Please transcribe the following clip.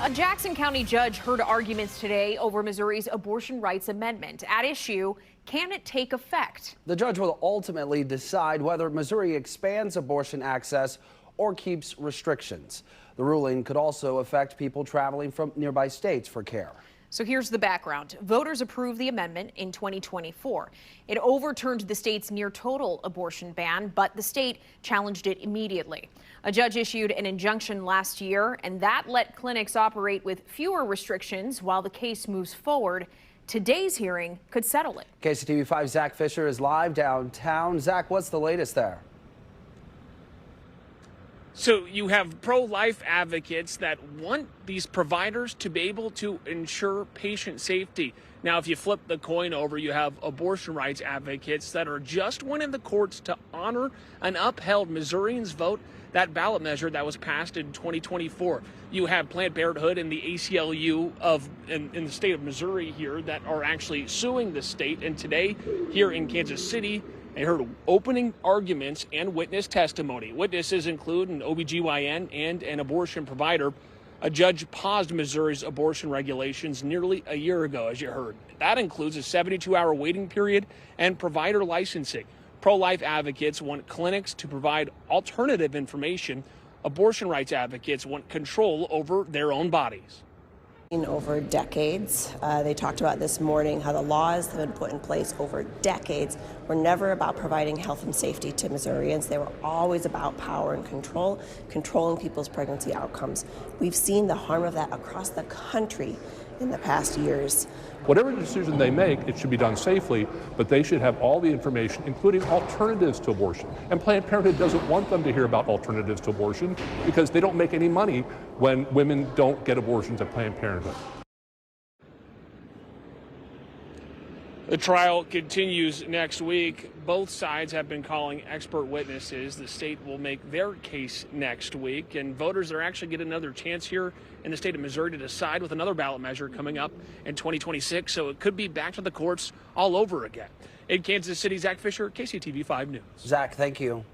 A Jackson County judge heard arguments today over Missouri's abortion rights amendment. At issue, can it take effect? The judge will ultimately decide whether Missouri expands abortion access or keeps restrictions. The ruling could also affect people traveling from nearby states for care. So here's the background. Voters approved the amendment in 2024. It overturned the state's near total abortion ban, but the state challenged it immediately. A judge issued an injunction last year, and that let clinics operate with fewer restrictions while the case moves forward. Today's hearing could settle it. KCTV5's Zach Fisher is live downtown. Zach, what's the latest there? So you have pro-life advocates that want these providers to be able to ensure patient safety. Now, if you flip the coin over, you have abortion rights advocates that are just wanting the courts to honor and upheld Missourians' vote, that ballot measure that was passed in 2024. You have Planned Parenthood and the ACLU in the state of Missouri here that are actually suing the state. And today, here in Kansas City, they heard opening arguments and witness testimony. Witnesses include an OBGYN and an abortion provider. A judge paused Missouri's abortion regulations nearly a year ago, as you heard. That includes a 72-hour waiting period and provider licensing. Pro-life advocates want clinics to provide alternative information. Abortion rights advocates want control over their own bodies. Over decades. They talked about this morning how the laws that have been put in place over decades were never about providing health and safety to Missourians. They were always about power and control, controlling people's pregnancy outcomes. We've seen the harm of that across the country in the past years. Whatever decision they make, it should be done safely, but they should have all the information, including alternatives to abortion. And Planned Parenthood doesn't want them to hear about alternatives to abortion because they don't make any money when women don't get abortions at Planned Parenthood. The trial continues next week. Both sides have been calling expert witnesses. The state will make their case next week, and voters are actually getting another chance here in the state of Missouri to decide with another ballot measure coming up in 2026. So it could be back to the courts all over again. In Kansas City, Zach Fisher, KCTV 5 News. Zach, thank you.